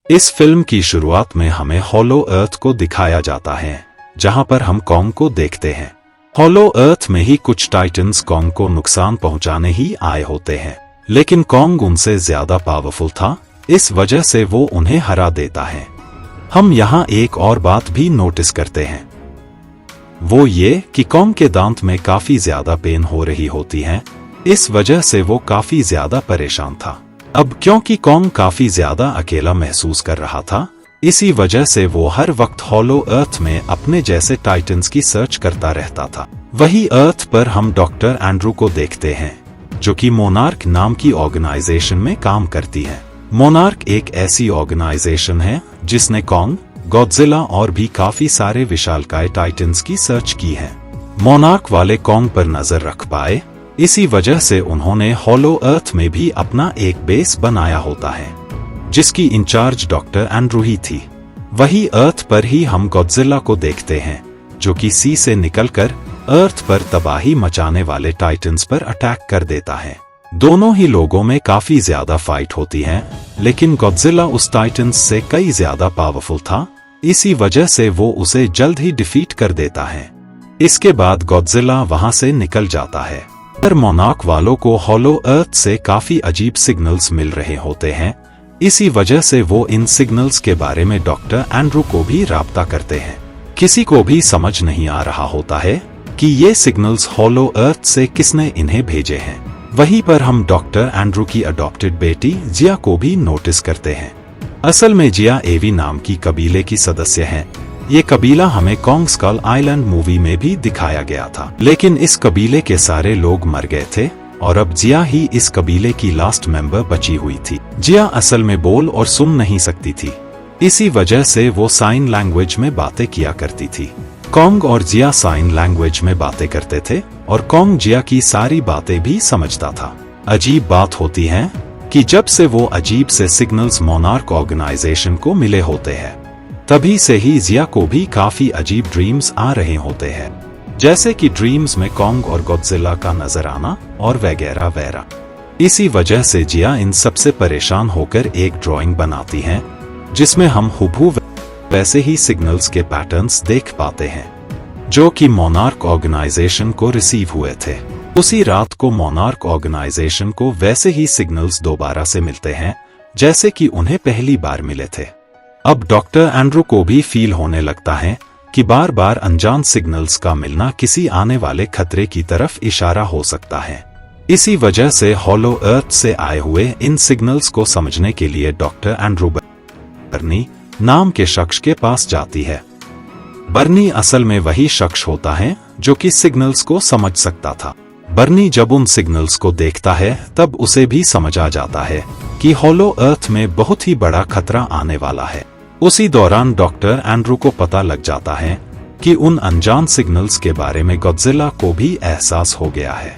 इस फिल्म की शुरुआत में हमें हॉलो अर्थ को दिखाया जाता है, जहां पर हम कॉन्ग को देखते हैं। हॉलो अर्थ में ही कुछ टाइटन्स कॉन्ग को नुकसान पहुंचाने ही आए होते हैं, लेकिन कॉन्ग उनसे ज्यादा पावरफुल था, इस वजह से वो उन्हें हरा देता है। हम यहाँ एक और बात भी नोटिस करते हैं, वो ये कि कॉन्ग के दांत में काफी ज्यादा पेन हो रही होती है, इस वजह से वो काफी ज्यादा परेशान था। अब क्योंकि कॉन्ग काफी ज्यादा अकेला महसूस कर रहा था, इसी वजह से वो हर वक्त हॉलो अर्थ में अपने जैसे टाइटन्स की सर्च करता रहता था। वही अर्थ पर हम डॉक्टर एंड्रू को देखते हैं, जो कि मोनार्क नाम की ऑर्गेनाइजेशन में काम करती है। मोनार्क एक ऐसी ऑर्गेनाइजेशन है जिसने कॉन्ग, गॉडजिला और भी काफी सारे विशालकाय टाइटन्स की सर्च की है। मोनार्क वाले कॉन्ग पर नजर रख पाए, इसी वजह से उन्होंने हॉलो अर्थ में भी अपना एक बेस बनाया होता है, जिसकी इंचार्ज डॉक्टर एंड्रू ही थी। वही अर्थ पर ही हम गॉडजिला को देखते हैं, जो कि सी से निकलकर अर्थ पर तबाही मचाने वाले टाइटन्स पर अटैक कर देता है। दोनों ही लोगों में काफी ज्यादा फाइट होती है, लेकिन गॉडजिला उस टाइटन्स से कई ज्यादा पावरफुल था, इसी वजह से वो उसे जल्द ही डिफीट कर देता है। इसके बाद गॉडजिला वहां से निकल जाता है, पर मोनार्क वालों को हॉलो अर्थ से काफी अजीब सिग्नल्स मिल रहे होते हैं, इसी वजह से वो इन सिग्नल्स के बारे में डॉक्टर एंड्रू को भी राब्ता करते हैं। किसी को भी समझ नहीं आ रहा होता है कि ये सिग्नल्स हॉलो अर्थ से किसने इन्हें भेजे हैं। वहीं पर हम डॉक्टर एंड्रू की अडॉप्टेड बेटी जिया को भी नोटिस करते हैं। असल में जिया एवी नाम की कबीले की सदस्य हैं। ये कबीला हमें कॉन्ग स्कल आइलैंड मूवी में भी दिखाया गया था, लेकिन इस कबीले के सारे लोग मर गए थे और अब जिया ही इस कबीले की लास्ट मेंबर बची हुई थी। जिया असल में बोल और सुन नहीं सकती थी, इसी वजह से वो साइन लैंग्वेज में बातें किया करती थी। कॉन्ग और जिया साइन लैंग्वेज में बातें करते थे और कॉन्ग जिया की सारी बातें भी समझता था। अजीब बात होती है कि जब से वो अजीब से सिग्नल्स मोनार्क ऑर्गेनाइजेशन को मिले होते हैं, तभी से ही जिया को भी काफी अजीब ड्रीम्स आ रहे होते हैं, जैसे कि ड्रीम्स में कॉन्ग और गॉडजिला का नजर आना और वगैरह वगैरह। इसी वजह से जिया इन सबसे परेशान होकर एक ड्राइंग बनाती है, जिसमें हम हुबहू वैसे ही सिग्नल्स के पैटर्न्स देख पाते हैं, जो कि मोनार्क ऑर्गेनाइजेशन को रिसीव हुए थे। उसी रात को मोनार्क ऑर्गेनाइजेशन को वैसे ही सिग्नल्स दोबारा से मिलते हैं, जैसे कि उन्हें पहली बार मिले थे। अब डॉक्टर एंड्रू को भी फील होने लगता है कि बार बार अनजान सिग्नल्स का मिलना किसी आने वाले खतरे की तरफ इशारा हो सकता है। इसी वजह से हॉलो अर्थ से आए हुए इन सिग्नल्स को समझने के लिए डॉक्टर एंड्रू बर्नी नाम के शख्स के पास जाती है। बर्नी असल में वही शख्स होता है जो कि सिग्नल्स को समझ सकता था। बर्नी जब उन सिग्नल्स को देखता है, तब उसे भी समझ आ जाता है कि हॉलो अर्थ में बहुत ही बड़ा खतरा आने वाला है। उसी दौरान डॉक्टर एंड्रू को पता लग जाता है कि उन अनजान सिग्नल्स के बारे में गॉडजिला को भी एहसास हो गया है।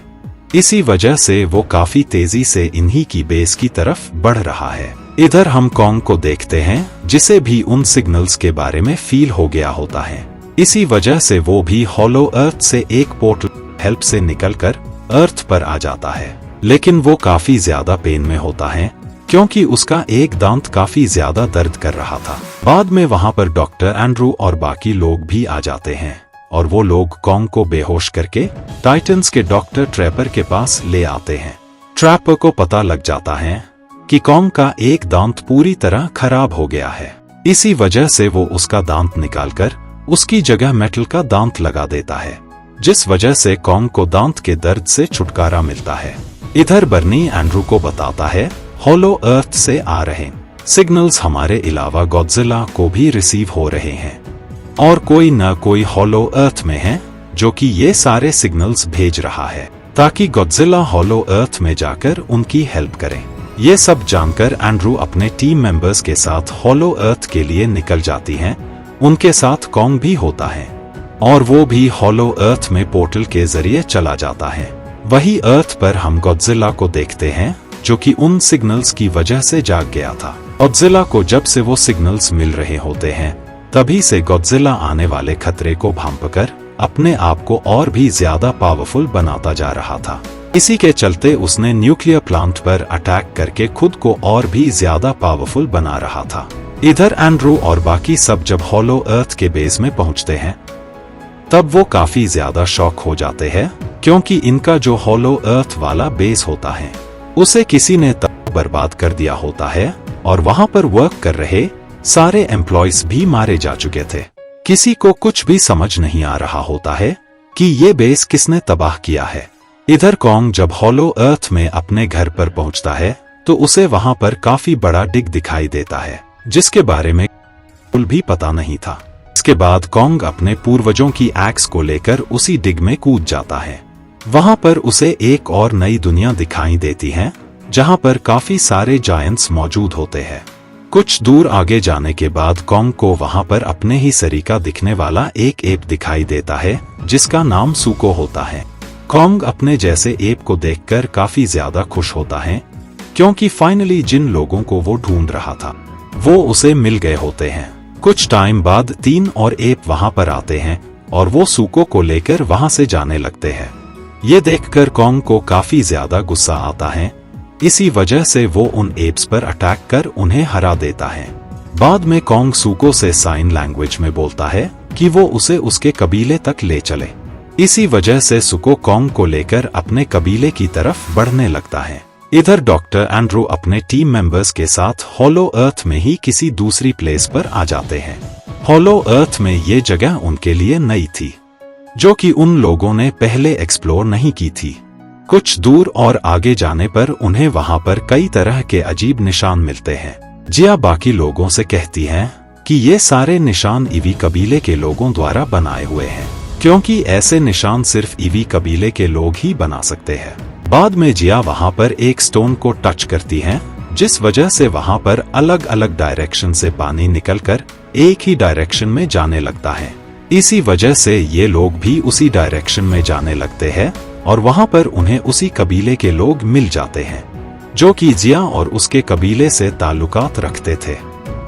इसी वजह से वो काफी तेजी से इन्हीं की बेस की तरफ बढ़ रहा है। इधर हम कॉन्ग को देखते हैं, जिसे भी उन सिग्नल्स के बारे में फील हो गया होता है। इसी वजह से वो भी हॉलो अर्थ से एक पोर्टल हेल्प से निकलकर अर्थ पर आ जाता है, लेकिन वो काफी ज्यादा पेन में होता है, क्योंकि उसका एक दांत काफी ज्यादा दर्द कर रहा था। बाद में वहां पर डॉक्टर एंड्रू और बाकी लोग भी आ जाते हैं और वो लोग कॉन्ग को बेहोश करके टाइटन्स के डॉक्टर ट्रैपर के पास ले आते हैं। ट्रैपर को पता लग जाता है कि कॉन्ग का एक दांत पूरी तरह खराब हो गया है। इसी वजह से वो उसका दांत निकालकर उसकी जगह मेटल का दांत लगा देता है, जिस वजह से कॉन्ग को दांत के दर्द से छुटकारा मिलता है। इधर बर्नी एंड्रू को बताता है हॉलो अर्थ से आ रहे सिग्नल्स हमारे अलावा गॉडजिला को भी रिसीव हो रहे हैं और कोई न कोई हॉलो अर्थ में है जो कि ये सारे सिग्नल्स भेज रहा है, ताकि गॉडजिला हॉलो अर्थ में जाकर उनकी हेल्प करें। ये सब जानकर एंड्रू अपने टीम मेंबर्स के साथ हॉलो अर्थ के लिए निकल जाती हैं। उनके साथ कॉन्ग भी होता है और वो भी हॉलो अर्थ में पोर्टल के जरिए चला जाता है। वही अर्थ पर हम गॉडजिला को देखते हैं, जो कि उन सिग्नल्स की वजह से जाग गया था। गॉडजिला को जब से वो सिग्नल्स मिल रहे होते हैं, तभी से गॉडजिला आने वाले खतरे को भांपकर अपने आप को और भी ज्यादा पावरफुल बनाता जा रहा था। इसी के चलते उसने न्यूक्लियर प्लांट पर अटैक करके खुद को और भी ज्यादा पावरफुल बना रहा था। इधर एंड्रू और बाकी सब जब हॉलो अर्थ के बेस में पहुंचते हैं तब वो काफी ज्यादा शॉक हो जाते हैं, क्योंकि इनका जो हॉलो अर्थ वाला बेस होता है उसे किसी ने तब बर्बाद कर दिया होता है और वहां पर वर्क कर रहे सारे एम्प्लॉयज भी मारे जा चुके थे। किसी को कुछ भी समझ नहीं आ रहा होता है कि ये बेस किसने तबाह किया है। इधर कॉन्ग जब हॉलो अर्थ में अपने घर पर पहुंचता है तो उसे वहां पर काफी बड़ा डिग दिखाई देता है, जिसके बारे में बिल्कुल भी पता नहीं था। इसके बाद कॉन्ग अपने पूर्वजों की एक्स को लेकर उसी डिग में कूद जाता है। वहां पर उसे एक और नई दुनिया दिखाई देती है, जहां पर काफी सारे जायंट्स मौजूद होते हैं। कुछ दूर आगे जाने के बाद कॉन्ग को वहां पर अपने ही सरीका दिखने वाला एक एप दिखाई देता है, जिसका नाम सुको होता है। कॉन्ग अपने जैसे एप को देखकर काफी ज्यादा खुश होता है, क्योंकि फाइनली जिन लोगों को वो ढूंढ रहा था वो उसे मिल गए होते हैं। कुछ टाइम बाद 3 और एप वहां पर आते हैं और वो सुको को लेकर वहां से जाने लगते हैं। ये देखकर कॉन्ग को काफी ज्यादा गुस्सा आता है, इसी वजह से वो उन एप्स पर अटैक कर उन्हें हरा देता है। बाद में कॉन्ग सुको से साइन लैंग्वेज में बोलता है कि वो उसे उसके कबीले तक ले चले। इसी वजह से सुको कॉन्ग को लेकर अपने कबीले की तरफ बढ़ने लगता है। इधर डॉक्टर एंड्रू अपने टीम मेंबर्स के साथ हॉलो अर्थ में ही किसी दूसरी प्लेस पर आ जाते हैं। हॉलो अर्थ में ये जगह उनके लिए नई थी, जो कि उन लोगों ने पहले एक्सप्लोर नहीं की थी। कुछ दूर और आगे जाने पर उन्हें वहां पर कई तरह के अजीब निशान मिलते हैं। जिया बाकी लोगों से कहती है कि ये सारे निशान ईवी कबीले के लोगों द्वारा बनाए हुए हैं, क्योंकि ऐसे निशान सिर्फ ईवी कबीले के लोग ही बना सकते हैं। बाद में जिया वहां पर एक स्टोन को टच करती है, जिस वजह से वहां पर अलग अलग डायरेक्शन से पानी निकलकर एक ही डायरेक्शन में जाने लगता है। इसी वजह से ये लोग भी उसी डायरेक्शन में जाने लगते हैं और वहां पर उन्हें उसी कबीले के लोग मिल जाते हैं, जो कि जिया और उसके कबीले से ताल्लुकात रखते थे।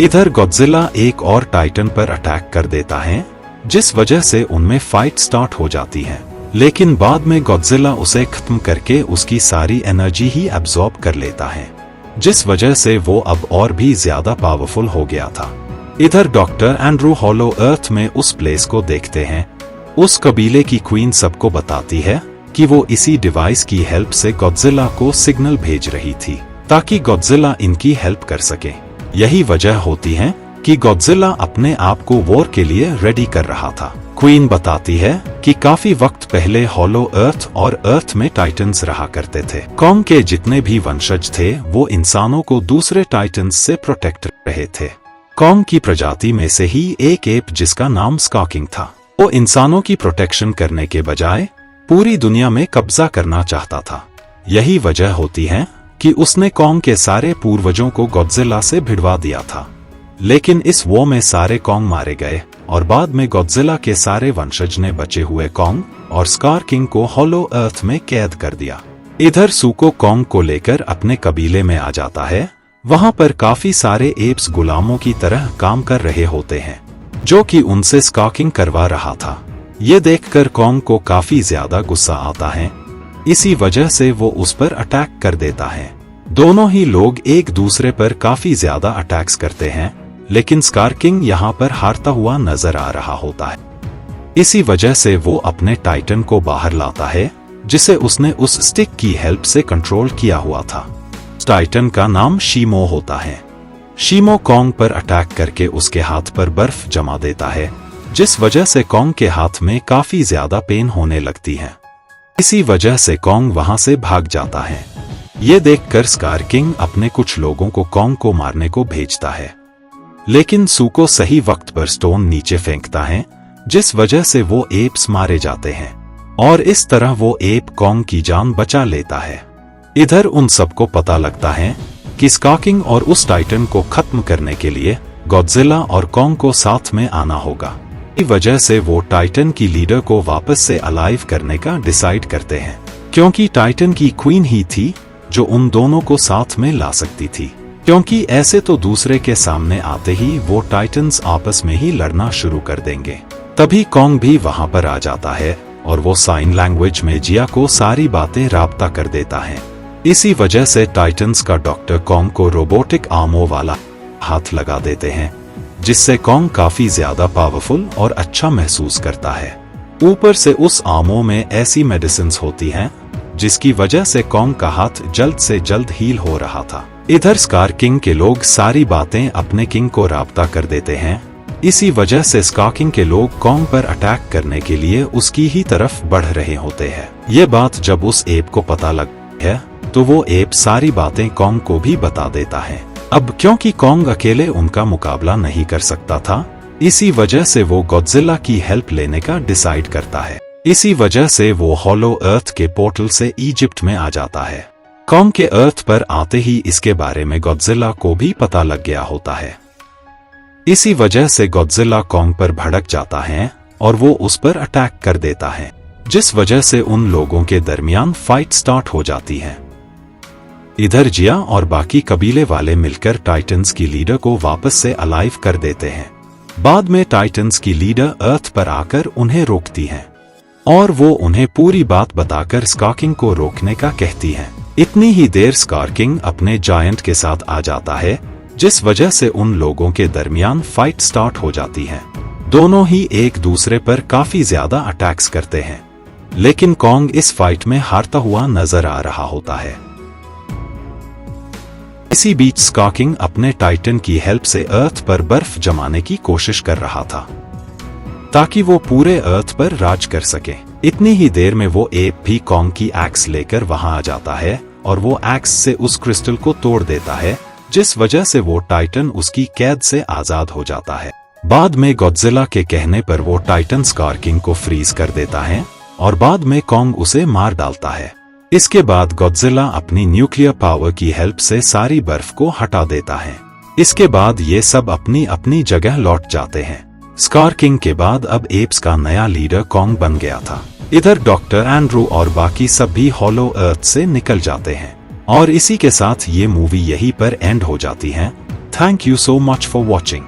इधर गॉडजिला एक और टाइटन पर अटैक कर देता है, जिस वजह से उनमें फाइट स्टार्ट हो जाती है। लेकिन बाद में गॉडजिला उसे खत्म करके उसकी सारी एनर्जी ही एब्जॉर्ब कर लेता है, जिस वजह से वो अब और भी ज्यादा पावरफुल हो गया था। इधर डॉक्टर एंड्रू हॉलो अर्थ में उस प्लेस को देखते हैं। उस कबीले की क्वीन सबको बताती है कि वो इसी डिवाइस की हेल्प से गॉडजिला को सिग्नल भेज रही थी, ताकि गॉडजिला इनकी हेल्प कर सके। यही वजह होती है कि गॉडजिला अपने आप को वॉर के लिए रेडी कर रहा था। क्वीन बताती है कि काफी वक्त पहले हॉलो अर्थ और अर्थ में टाइटन्स रहा करते थे। कॉन्ग के जितने भी वंशज थे वो इंसानों को दूसरे टाइटन्स से प्रोटेक्ट रहे थे। कॉन्ग की प्रजाति में से ही एक एप जिसका नाम स्कार्किंग था, वो इंसानों की प्रोटेक्शन करने के बजाय पूरी दुनिया में कब्जा करना चाहता था। यही वजह होती है कि उसने कॉन्ग के सारे पूर्वजों को गॉडजिला से भिड़वा दिया था। लेकिन इस वॉर में सारे कॉन्ग मारे गए और बाद में गॉडजिला के सारे वंशज ने बचे हुए कॉन्ग और स्कार किंग को हॉलो अर्थ में कैद कर दिया। इधर सुको कॉन्ग को लेकर अपने कबीले में आ जाता है। वहां पर काफी सारे एप्स गुलामों की तरह काम कर रहे होते हैं, जो कि उनसे स्कार्किंग करवा रहा था। ये देखकर कॉन्ग को काफी ज्यादा गुस्सा आता है, इसी वजह से वो उस पर अटैक कर देता है। दोनों ही लोग एक दूसरे पर काफी ज्यादा अटैक्स करते हैं, लेकिन स्कार किंग यहाँ पर हारता हुआ नजर आ रहा होता है। इसी वजह से वो अपने टाइटन को बाहर लाता है, जिसे उसने उस स्टिक की हेल्प से कंट्रोल किया हुआ था। टाइटन का नाम शीमो होता है। शीमो कॉन्ग पर अटैक करके उसके हाथ पर बर्फ जमा देता है, जिस वजह से कॉन्ग के हाथ में काफी ज्यादा पेन होने लगती है। इसी वजह से कॉन्ग वहां से भाग जाता है। ये देखकर स्कार किंग अपने कुछ लोगों को कॉन्ग को मारने को भेजता है, लेकिन सुको सही वक्त पर स्टोन नीचे फेंकता है, जिस वजह से वो एप्स मारे जाते हैं और इस तरह वो एप कॉन्ग की जान बचा लेता है। इधर उन सबको पता लगता है कि स्कार्किंग और उस टाइटन को खत्म करने के लिए गॉडजिला और कॉन्ग को साथ में आना होगा। इसी वजह से वो टाइटन की लीडर को वापस से अलाइव करने का डिसाइड करते हैं, क्योंकि टाइटन की क्वीन ही थी जो उन दोनों को साथ में ला सकती थी, क्योंकि ऐसे तो दूसरे के सामने आते ही वो टाइटन्स आपस में ही लड़ना शुरू कर देंगे। तभी कॉन्ग भी वहां पर आ जाता है और वो साइन लैंग्वेज में जिया को सारी बातें राब्ता कर देता है। इसी वजह से टाइटन्स का डॉक्टर कॉन्ग को रोबोटिक आर्मों वाला हाथ लगा देते हैं, जिससे कॉन्ग काफी ज्यादा पावरफुल और अच्छा महसूस करता है। ऊपर से उस आमों में ऐसी मेडिसिन्स होती हैं जिसकी वजह से कॉन्ग का हाथ जल्द से जल्द हील हो रहा था। इधर स्कार किंग के लोग सारी बातें अपने किंग को राब्ता कर देते हैं। इसी वजह से स्कार किंग के लोग कॉन्ग पर अटैक करने के लिए उसकी ही तरफ बढ़ रहे होते हैं। ये बात जब उस एप को पता लग है तो वो एप सारी बातें कॉन्ग को भी बता देता है। अब क्योंकि कॉन्ग अकेले उनका मुकाबला नहीं कर सकता था, इसी वजह से वो गॉडजिला की हेल्प लेने का डिसाइड करता है। इसी वजह से वो हॉलो अर्थ के पोर्टल से इजिप्ट में आ जाता है। कॉन्ग के अर्थ पर आते ही इसके बारे में गॉडजिला को भी पता लग गया होता है। इसी वजह से गॉडजिला कॉन्ग पर भड़क जाता है और वो उस पर अटैक कर देता है, जिस वजह से उन लोगों के दरमियान फाइट स्टार्ट हो जाती है। इधर जिया और बाकी कबीले वाले मिलकर टाइटन्स की लीडर को वापस से अलाइव कर देते हैं। बाद में टाइटन्स की लीडर अर्थ पर आकर उन्हें रोकती है और वो उन्हें पूरी बात बताकर स्कार किंग को रोकने का कहती है। इतनी ही देर स्कार किंग अपने जायंट के साथ आ जाता है, जिस वजह से उन लोगों के दरमियान फाइट स्टार्ट हो जाती है। दोनों ही एक दूसरे पर काफी ज्यादा अटैक्स करते हैं, लेकिन कॉन्ग इस फाइट में हारता हुआ नजर आ रहा होता है। इसी बीच स्कार किंग अपने टाइटन की हेल्प से अर्थ पर बर्फ जमाने की कोशिश कर रहा था ताकि वो पूरे अर्थ पर राज कर सके। इतनी ही देर में वो एप भी कॉन्ग की एक्स लेकर वहां आ जाता है और वो एक्स से उस क्रिस्टल को तोड़ देता है, जिस वजह से वो टाइटन उसकी कैद से आजाद हो जाता है। बाद में गॉडजिला के कहने पर वो टाइटन स्कार किंग को फ्रीज कर देता है और बाद में कॉन्ग उसे मार डालता है। इसके बाद गॉडजिला अपनी न्यूक्लियर पावर की हेल्प से सारी बर्फ को हटा देता है। इसके बाद ये सब अपनी अपनी जगह लौट जाते हैं। स्कार किंग के बाद अब एप्स का नया लीडर कॉन्ग बन गया था। इधर डॉक्टर एंड्रू और बाकी सब भी हॉलो अर्थ से निकल जाते हैं और इसी के साथ ये मूवी यहीं पर एंड हो जाती है। Thank you so much for watching.